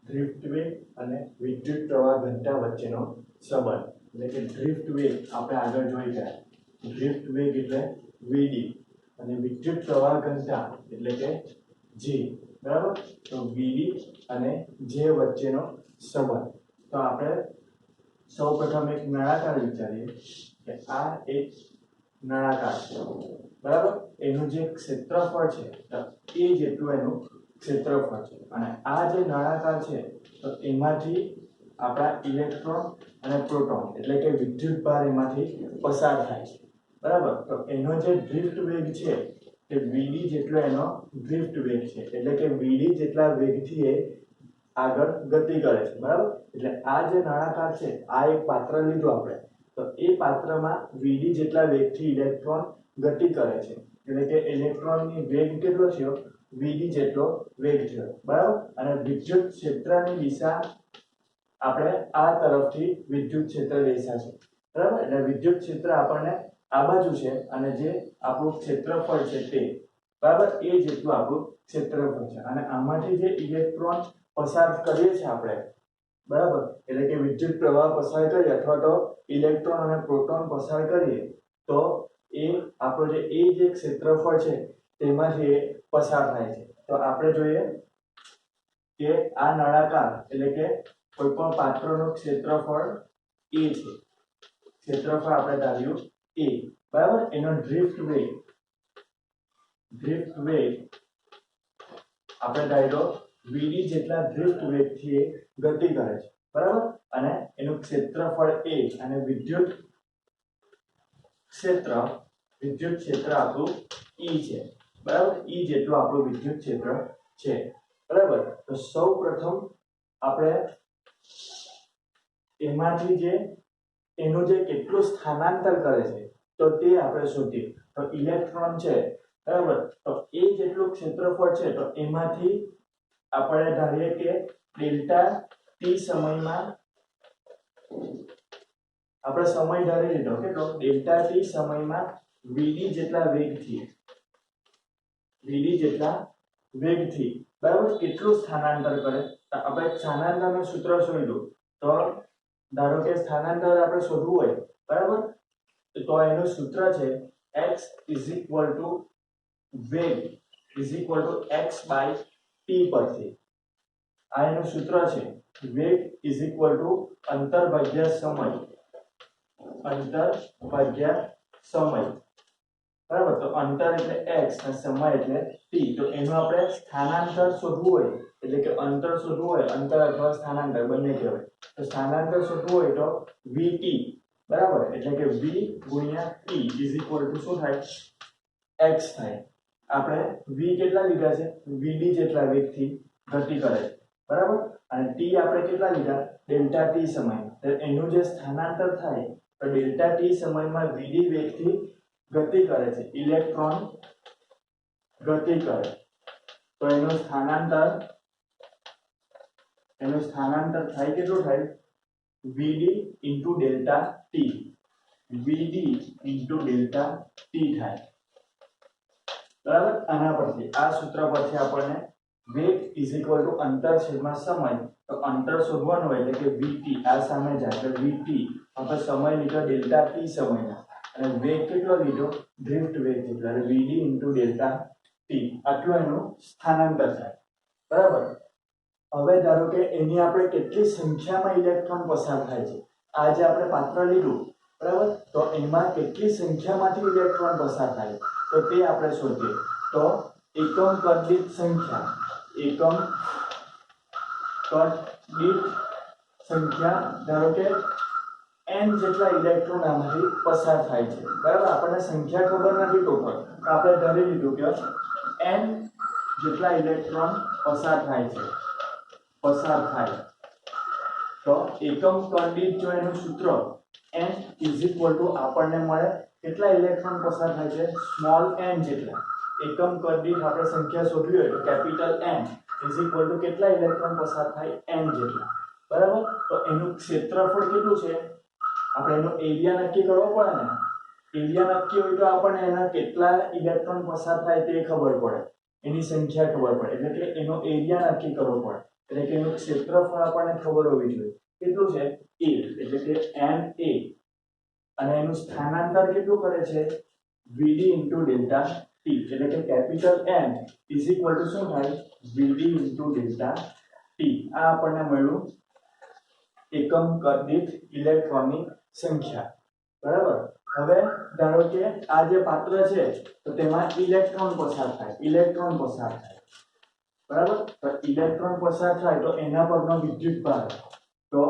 Drift વેગ અને વિદ્યુત પ્રવાહ ઘનતા વચ્ચેનો સંબંધ એટલે કે ડ્રિફ્ટ વેગ આપણે આગળ જોઈ ગયા. ડ્રિફ્ટ વેગ એટલે vd અને વિદ્યુત પ્રવાહ ઘનતા એટલે કે g. બરાબર. તો vd અને j વચ્ચેનો સંબંધ. તો આપણે સૌપ્રથમ એક નળાકાર વિચારીએ કે આ એક નળાકાર છે. બરાબર. એનું જે ક્ષેત્રફળ છે એ જેટલું એનું ક્ષેત્રફળ છે અને આ જે નળાકાર છે તો એમાંથી આપણા ઇલેક્ટ્રોન અને પ્રોટોન એટલે કે વિદ્યુત ભાર એમાંથી પસાર થાય છે. બરાબર. તો એનો જે ડ્રિફ્ટ વેગ છે તે vd જેટલો એનો ડ્રિફ્ટ વેગ છે એટલે કે vd જેટલા વેગથી એ આગળ ગતિ કરે છે. બરાબર. એટલે આ જે નળાકાર છે આ એક પાત્ર લીધું આપણે તો એ પાત્રમાં vd જેટલા વેગથી ઇલેક્ટ્રોન ગતિ કરે છે એટલે કે ઇલેક્ટ્રોનની વેગ કેટલો થયો vd જેટલો વેગ થયો. બરાબર. અને વિદ્યુત ક્ષેત્રની દિશા આપણે આ તરફથી વિદ્યુત ક્ષેત્ર દિશા છે. બરાબર. એટલે વિદ્યુત ક્ષેત્ર આપણને આ બાજુ છે અને જે આપણું ક્ષેત્રફળ છે તે બરાબર એ જેટલું આપણું ક્ષેત્રફળ છે અને આમાંથી જે ઇલેક્ટ્રોન પસાર કરીએ છીએ આપણે બરાબર એટલે કે વિદ્યુત પ્રવાહ પસાર કરીએ અથવા તો ઇલેક્ટ્રોન અને પ્રોટોન પસાર કરીએ તો એ આપણો જે ક્ષેત્રફળ છે તેમાંથી પસાર થાય છે. તો આપણે જોઈએ કે આ નળાકાર એટલે કે કોઈ પણ પાત્રનું ક્ષેત્રફળ a છે. ક્ષેત્રફળ આપણે ધાર્યું a. બરાબર. એનો ડ્રિફ્ટ વેગ આપણે ધાર્યો vd જેટલા ડ્રિફ્ટ વેગથી ગતિ કરે છે. બરાબર. અને એનું ક્ષેત્રફળ a અને વિદ્યુત ક્ષેત્ર આપણું E છે. બરાબર. E જેટલું આપણું વિદ્યુત ક્ષેત્ર છે. બરાબર. તો સૌપ્રથમ આપણે એમાંથી એનું જે કેટલું સ્થાનાંતર કરે છે તો તે આપણે શોધીએ. તો ઇલેક્ટ્રોન છે બરાબર તો એ જેટલું ક્ષેત્રફળ છે તો એમાંથી આપણે ધારીએ કે ડેલ્ટા t સમયમાં આપણે સમય ધારી લીધો કેટલો ડેલ્ટા t સમયમાં vd જેટલા વેગથી બરાબર કેટલું સ્થાનાંતર કરે. આપણે સ્થાનાંતરનું સૂત્ર શોધ્યું તો ધારો કે સ્થાનાંતર આપણે શોધવું હોય બરાબર તો એનું સૂત્ર છે x વેગ x/t પરથી આ એનું સૂત્ર છે. વેગ અંતર ભાગ્યા સમય. બરાબર. તો અંતર એટલે x અને સમય એટલે t. તો એનું આપણે સ્થાનાંતર શોધવું હોય એટલે કે અંતર શોધવું હોય અંતર અથવા સ્થાનાંતર બંને કહેવાય. તો સ્થાનાંતર શોધવું હોય તો vt બરાબર એટલે કે v ગુણ્યા t શું થાય x થાય. આપણે v કેટલા લીધા છે vd જેટલા વેગથી ગતિ કરે છે. બરાબર. અને t આપણે કેટલા લીધા ડેલ્ટા t સમય. તો એનું જે સ્થાનાંતર થાય તો ડેલ્ટા t સમયમાં vd વેગથી ગતિ કરે છે ઇલેક્ટ્રોન ગતિ કરે તો એનું સ્થાનાંતર થાય કેટલું થાય vd ડેલ્ટા t થાય. બરાબર. આના પરથી આ સૂત્ર પરથી આપણને વેગ અંતર છેદમાં સમય તો અંતર શોધવાનું હોય એટલે કે vt આ સામે જાય તો vt આપણે સમય લીધો ડેલ્ટા t સમયના અને વેગ કેટલો લીધો ડ્રિફ્ટ વેગ એટલે vd ડેલ્ટા t આટલું એનું સ્થાનાંતર થાય. બરાબર. હવે ધારો કે એની આપણે કેટલી સંખ્યામાં ઇલેક્ટ્રોન પસાર થાય છે આ જે આપણે પાત્ર લીધું બરાબર તો એમાં કેટલી સંખ્યામાંથી ઇલેક્ટ્રોન પસાર થાય તો તે આપણે શોધીએ. તો એકમ કદ દીઠ સંખ્યા ધારો કે n જેટલા ઇલેક્ટ્રોન આમાંથી પસાર થાય છે. બરાબર. આપણને સંખ્યા ખબર નથી ટોટલ તો આપણે ધારી લીધું કે n જેટલા ઇલેક્ટ્રોન પસાર થાય તો એકમ કદ દીઠ જો એનું સૂત્ર n આપણને મળે કેટલા ઇલેક્ટ્રોન પસાર થાય છે સ્મોલ n જેટલા. એકમ કદ દીઠ આપણે સંખ્યા શોધવી હોય તો કેપિટલ N કેટલા ઇલેક્ટ્રોન પસાર થાય n જેટલા. બરાબર. તો એનું ક્ષેત્રફળ કેટલું છે આપણે એનો એરિયા નક્કી કરવો પડે ને. એરિયા નક્કી હોય તો આપણને એના કેટલા ઇલેક્ટ્રોન પસાર થાય તે ખબર પડે એની સંખ્યા ખબર પડે એટલે કે એનો એરિયા નક્કી કરવો પડે. એટલે કે એનું ક્ષેત્રફળ આપણને ખબર હોવી જોઈએ કેટલું છે a એટલે કે n a અને એનું સ્થાનાંતર કેટલું કરે છે vd ડેલ્ટા t એટલે કે કેપિટલ N શું થાય vd ડેલ્ટા t આ આપણને મળ્યું એકમ કદ દીઠ ઇલેક્ટ્રોનની સંખ્યા બરાબર હવે ધારો કે આ જે પાત્ર છે તો તેમાં ઇલેક્ટ્રોન પસાર થાય બરાબર તો ઇલેક્ટ્રોન પસાર થાય તો એના પરનો વિદ્યુતભાર તો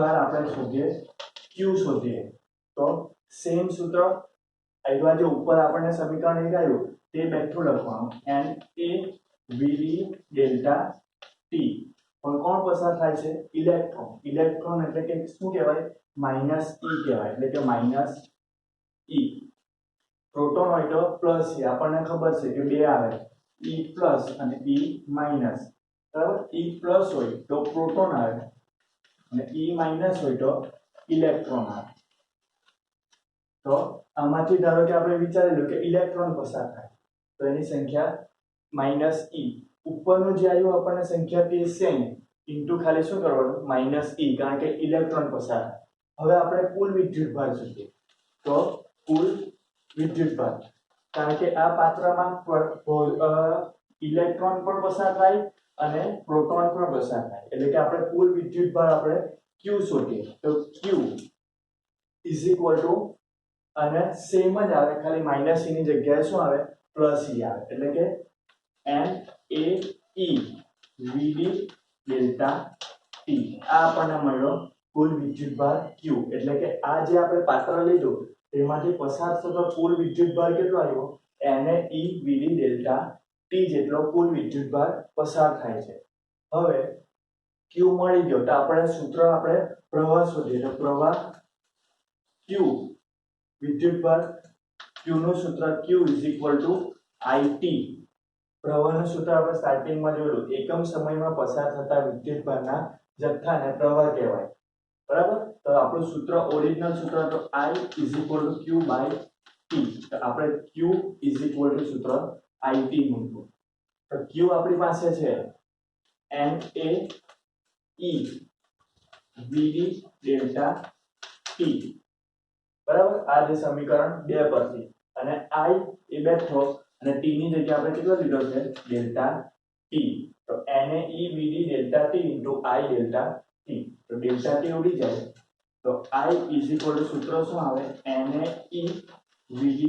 આપણે શોધીએ q શોધીએ તો સેમ સૂત્ર આઈવા જે ઉપર આપણને સમીકરણ લખાયું તે બેઠું લખવાનું n a vd delta t પણ કોણ પસાર થાય છે ઇલેક્ટ્રોન એટલે કે શું કહેવાય માઈનસ e કહેવાય એટલે કે માઈનસ e પ્રોટોન હોય તો પ્લસ છે આપણને ખબર છે કે બે આવે e પ્લસ અને e માઈનસ બરાબર e પ્લસ હોય તો પ્રોટોન આવે અને e માઈનસ હોય તો ઇલેક્ટ્રોન આવે તો આમાંથી ધારો કે આપણે વિચારેલું કે ઇલેક્ટ્રોન પસાર થાય તો એની સંખ્યા માઈનસ e ઉપરનું જે આવ્યું આપણને સંખ્યા તે સેમ ઇન્ટુ ખાલી શું કરવાનું માઈનસ e કારણ કે ઇલેક્ટ્રોન પસાર થાય હવે આપણે કુલ વિદ્યુતભાર શોધીએ તો કુલ વિદ્યુતભાર કારણ કે આ પાત્રમાં ઇલેક્ટ્રોન પણ પસાર થાય અને પ્રોટોન પણ પસાર થાય એટલે કે આપણે કુલ વિદ્યુતભાર આપણે q શોધીએ તો q અને સેમ જ આવે ખાલી માઈનસ e ની જગ્યાએ શું આવે પ્લસ e આવે એટલે કે n a e vd delta t આ આપણને મળ્યો કુલ વિદ્યુતભાર q એટલે કે આ જે આપણે પાત્ર લીધું તેમાંથી પસાર થતો કુલ વિદ્યુતભાર કેટલો આવ્યો na e vd delta t જેટલો કુલ વિદ્યુતભાર પસાર થાય છે હવે q મળી ગયો તો આપણે સૂત્ર આપણે પ્રવાહ શોધીએ તો પ્રવાહ q વિદ્યુતભાર q નું સૂત્ર q it પ્રવાહનું સૂત્ર આપણે સ્ટાર્ટિંગમાં જોયું એકમ સમયમાં પસાર થતા વિદ્યુતભારના જથ્થાને પ્રવાહ કહેવાય બરાબર તો આપણું સૂત્ર ઓરિજિનલ સૂત્ર તો I q t તો આપણે q સૂત્ર it મૂકવું તો q આપણી પાસે છે na e vd delta t બરાબર આ જે સમીકરણ 2 પરથી અને I એ બેઠો અને t ની જગ્યાએ આપણે કેટલો લીધો છે ડેલ્ટા t તો na e vd delta t I delta t તો ડેલ્ટા t ઉડી જાય તો I સૂત્ર શું આવે na e vd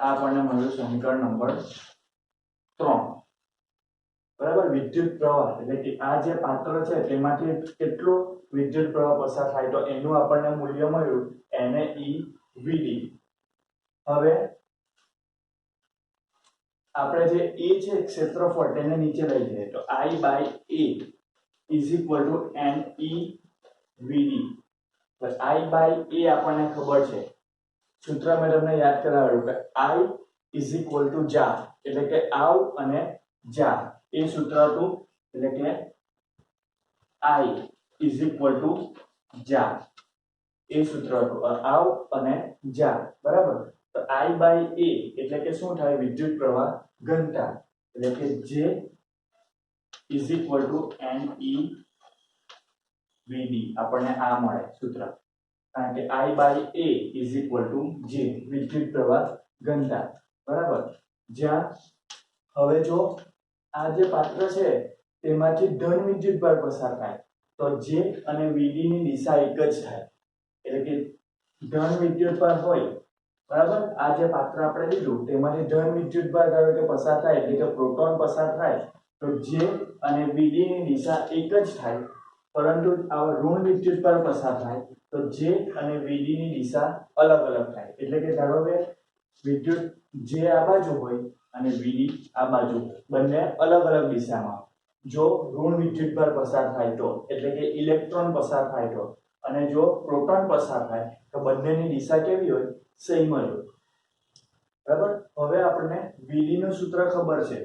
આ આપણને મળ્યું સમીકરણ નંબર 3 બરાબર વિદ્યુત પ્રવાહ એટલે કે આ જે પાત્ર છે તેમાંથી કેટલો વિદ્યુત પ્રવાહ પસાર થાય તો એનું આપણને મૂલ્ય મળ્યું na e vd હવે આપણે જે a છે ક્ષેત્રફળ તેને નીચે લઈ જઈએ તો I by a ne vd તો I by a આપણને ખબર છે સૂત્ર મેં તમને યાદ કરાવ્યું કે I જા એટલે કે આવ અને જા એ સૂત્ર હતું એટલે કે I જા એ સૂત્ર હતું આવ અને જા બરાબર તો I by a એટલે કે શું થાય વિદ્યુત પ્રવાહ ઘનતા એટલે કે J ne vd આપણને આ મળે સૂત્ર કારણ કે I by a J વિદ્યુત પ્રવાહ ઘનતા બરાબર જ્યાં હવે જો આ જે પાત્ર છે તેમાંથી ધન વિદ્યુતભાર પસાર થાય તો J અને vd ની દિશા એક જ થાય એટલે કે ધન વિદ્યુતભાર હોય બરાબર આ જે પાત્ર આપણે લીધું તેમાંથી ધન વિદ્યુતભાર ધારો કે પસાર થાય એટલે કે પ્રોટોન પસાર થાય તો J અને vd ની દિશા એક જ થાય પરંતુ આ ઋણ વિદ્યુતભાર પસાર થાય તો J અને vd ની દિશા અલગ અલગ થાય એટલે કે ધારો કે વિદ્યુત J આ બાજુ હોય અને vd આ બાજુ બંને અલગ અલગ દિશામાં જો ઋણ વિદ્યુતભાર પસાર થાય તો એટલે કે ઇલેક્ટ્રોન પસાર થાય તો અને જો પ્રોટોન પસાર થાય તો બંનેની દિશા કેવી હોય સેમ હોય બરાબર હવે આપણને vd નું સૂત્ર ખબર છે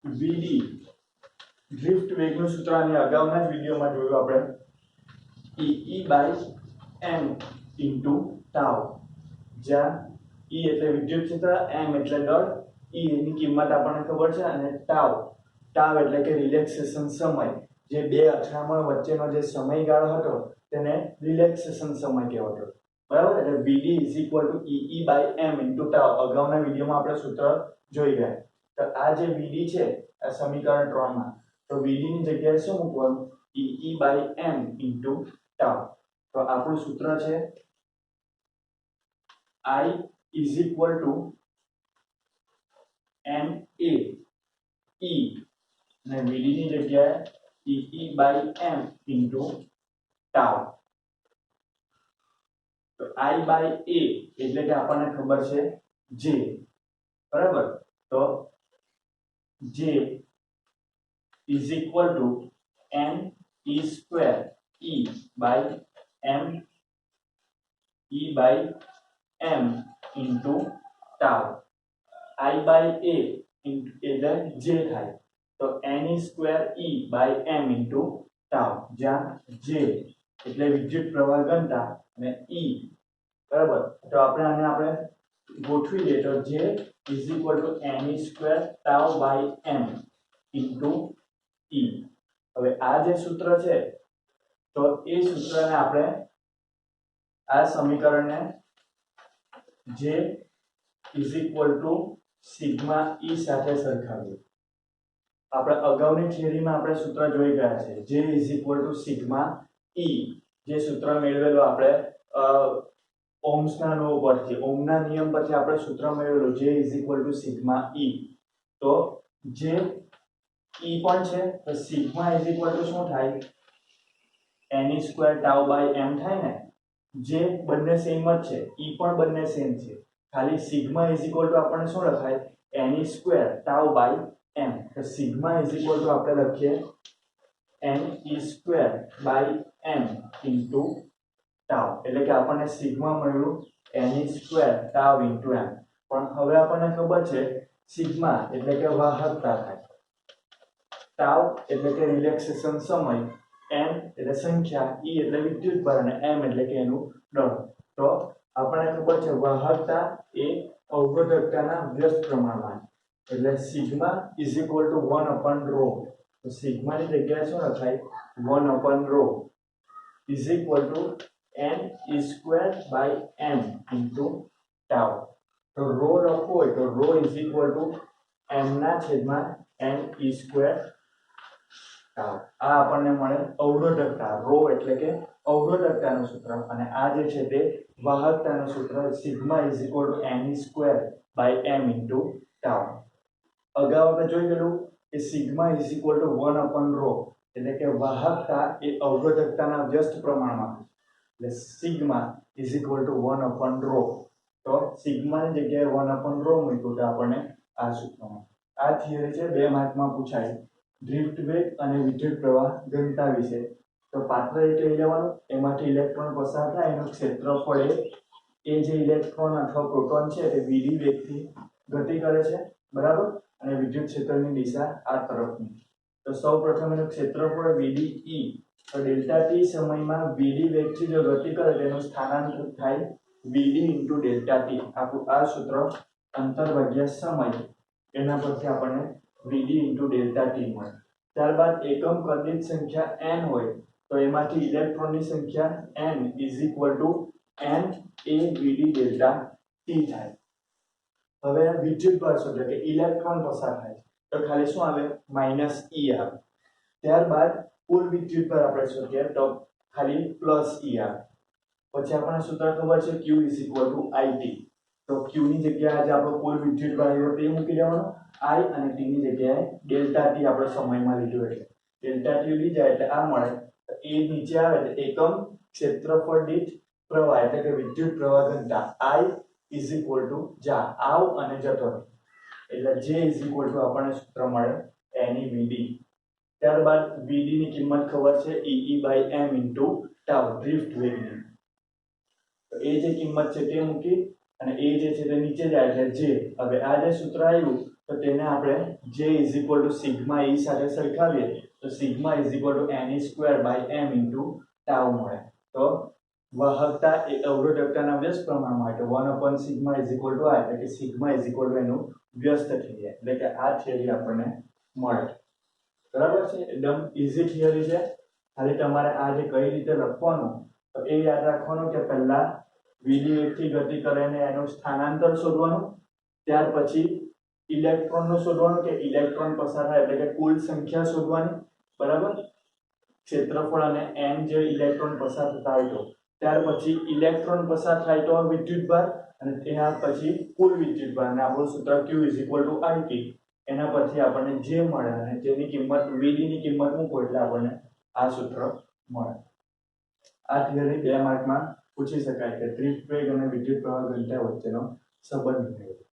vd ડ્રિફ્ટ વેગનું સૂત્ર અને અગાઉના જ વિડિયોમાં જોયું આપણે E/m * τ જ્યાં E એટલે વિદ્યુત ક્ષેત્ર m એટલે દળ E ની કિંમત આપણને ખબર છે અને ટાઉ ટાઉ એટલે કે રિલેક્સેશન સમય જે બે અથડામણ વચ્ચેનો જે સમયગાળો હતો તેને રિલેક્સેશન સમય કહેવાતો બરાબર એટલે VD EE/m ટાઉ અગાઉના વિડિયોમાં આપણે સૂત્ર જોઈ ગયા તો આ જે VD છે આ સમીકરણ 3 માં તો VD ની જગ્યાએ શું મૂકવાનું EE/m ટાઉ તો આપણું સૂત્ર છે I is equal to ma e અને VD ની જગ્યાએ EE/m ટાઉ તો I/a એટલે કે આપણને ખબર છે J બરાબર તો J is equal to n e square e by m into tau I/a એટલે J થાય તો n e square e by m into tau જ્યાં J એટલે વિદ્યુત પ્રવાહ ઘનતા અને E બરાબર તો આપણે ગોઠવી દઈએ તો J is equal to n e square tau by m into E હવે આ જે સૂત્ર છે તો એ સૂત્રને આપણે આ સમીકરણને J is equal to sigma E સાથે સરખાવીએ આપણે અગાઉની થિયરીમાં આપણે સૂત્ર જોઈ ગયા છે J is equal to sigma E જે સૂત્ર મેળવેલો આપણે ઓહ્મ્સના લો પરથી ઓહ્મના નિયમ પરથી આપણે સૂત્ર મેળવેલું J is equal to sigma E તો J E પણ છે તો sigma is equal to શું થાય n e square tau by m થાય ને જે બંને સેમ જ છે E પણ બંને સેમ છે ખાલી sigma is equal to આપણને શું લખાય n e square tau by m તો sigma is equal to આપણે લખીએ n e square by m into tau એટલે કે આપણને સિગ્મા મળ્યું n e square tau into m પણ હવે આપણને ખબર છે સિગ્મા એટલે કે વાહકતા થાય tau એટલે કે રિલેક્સેશન સમય m એટલે સંખ્યા e એટલે વિદ્યુતભાર અને m એટલે કે એનું દળ તો આપણને ખબર છે વાહકતા એ અવરોધકતાના વ્યસ્ત પ્રમાણમાં એટલે sigma is equal to 1 upon rho તો સિગ્મા ની જગ્યાએ શું લખાય 1 upon rho is equal to n e square by m into tau તો rho લખવો હોય તો rho is equal to m ના છેદમાં n e square tau આ આપણને મળે અવરોધકતા rho એટલે કે અવરોધકતાનું સૂત્ર અને આ જે છે તે વાહકતાનું સૂત્ર sigma is equal to n e square by m into tau અગાઉ આપણે જોઈ ગયેલું કે sigma is equal to 1 upon rho એટલે કે વાહકતા એ અવરોધકતાના વ્યસ્ત પ્રમાણમાં એટલે sigma is equal to 1 upon rho તો સિગ્મા ની જગ્યાએ 1 upon rho મૂક્યું તો આપણને આ સૂત્ર મળે આ થિયરી છે 2 માર્કમાં પૂછાય ડ્રિફ્ટ વેગ અને વિદ્યુત પ્રવાહ ઘનતા વિશે તો પાત્ર એક લઈ લેવાનું એમાંથી ઇલેક્ટ્રોન પસાર થાય એનું ક્ષેત્રફળ એ જે ઇલેક્ટ્રોન અથવા પ્રોટોન છે તે vd વેગથી ગતિ કરે છે બરાબર અને વિદ્યુત ક્ષેત્રની દિશા આ તરફની તો સૌપ્રથમ એનું ક્ષેત્રફળ vd e તો ડેલ્ટા t સમયમાં vd વેગથી જો ગતિ કરે તેનું સ્થાનાંતર થાય vd * ડેલ્ટા t આપણું આ સૂત્ર અંતર ભાગ્યા સમય એના પરથી આપણને vd * ડેલ્ટા t મળે ત્યારબાદ એકમ કદીઠ સંખ્યા n હોય તો એમાંથી ઇલેક્ટ્રોનની સંખ્યા n = n a vd delta t થાય હવે વિદ્યુતભાર શોધો કે ઇલેક્ટ્રોન પસાર થાય તો ખાલી શું આવે -e આવે ત્યારબાદ કુલ વિદ્યુતભાર આપણે શોધીએ તો ખાલી +e આવે પછી આપણને સૂત્ર ખબર છે q = it તો q ની જગ્યાએ આજે આપણો કુલ વિદ્યુતભાર આવ્યો તે મૂકી દેવાનો i અને t ની જગ્યાએ ડેલ્ટા t આપણે સમયમાં લીધું એટલે ડેલ્ટા t લઈ જાય એટલે આ મળે તો એ નીચે આવે એટલે એકમ ક્ષેત્રફળ દીઠ પ્રવાહ એટલે કે વિદ્યુત પ્રવાહ ઘનતા i જા આવ અને જતો એટલે j આપણને સૂત્ર મળે n e vd ત્યારબાદ vd ની કિંમત ખબર છે ee/m tau ડ્રિફ્ટ વેગની તો એ જે કિંમત છે તે મૂકી અને એ જે છે તે નીચે જાય એટલે j હવે આ જે સૂત્ર આવ્યું તો તેને આપણે j સિગ્મા e સાથે સરખાવીએ તો sigma n e square by m tau મળે તો વાહકતા એ અવરોધકતાના વ્યસ્ત પ્રમાણમાં એટલે 1 upon sigma i એટલે કે સિગ્મા એનું વ્યસ્ત થઈ જાય એટલે કે આ થિયરી આપણને મળે બરાબર છે એકદમ ઈઝી થિયરી છે ખાલી તમારે આ જે કઈ રીતે લખવાનું તો એ યાદ રાખવાનું કે પહેલા વીડી વેગથી ગતિ કરે ને એનું સ્થાનાંતર શોધવાનું ત્યાર પછી ઇલેક્ટ્રોનનું શોધવાનું કે ઇલેક્ટ્રોન પસાર થાય એટલે કે કુલ સંખ્યા શોધવાની બરાબર ક્ષેત્રફળ અને n જે ઇલેક્ટ્રોન પસાર થતા હોય તો ત્યાર પછી ઇલેક્ટ્રોન પસાર થાય તો વિદ્યુતભાર અને તેના પછી કુલ વિદ્યુતભાર અને આપણું સૂત્ર Q = IT એના પરથી આપણને જે મળે અને તેની કિંમત Vd ની કિંમત મૂકો એટલે આપણને આ સૂત્ર મળે આ થિયરી 2 માર્કમાં પૂછી શકાય કે ડ્રિફ્ટ વેગ અને વિદ્યુત પ્રવાહ ઘનતા વચ્ચેનો સંબંધ મેળવો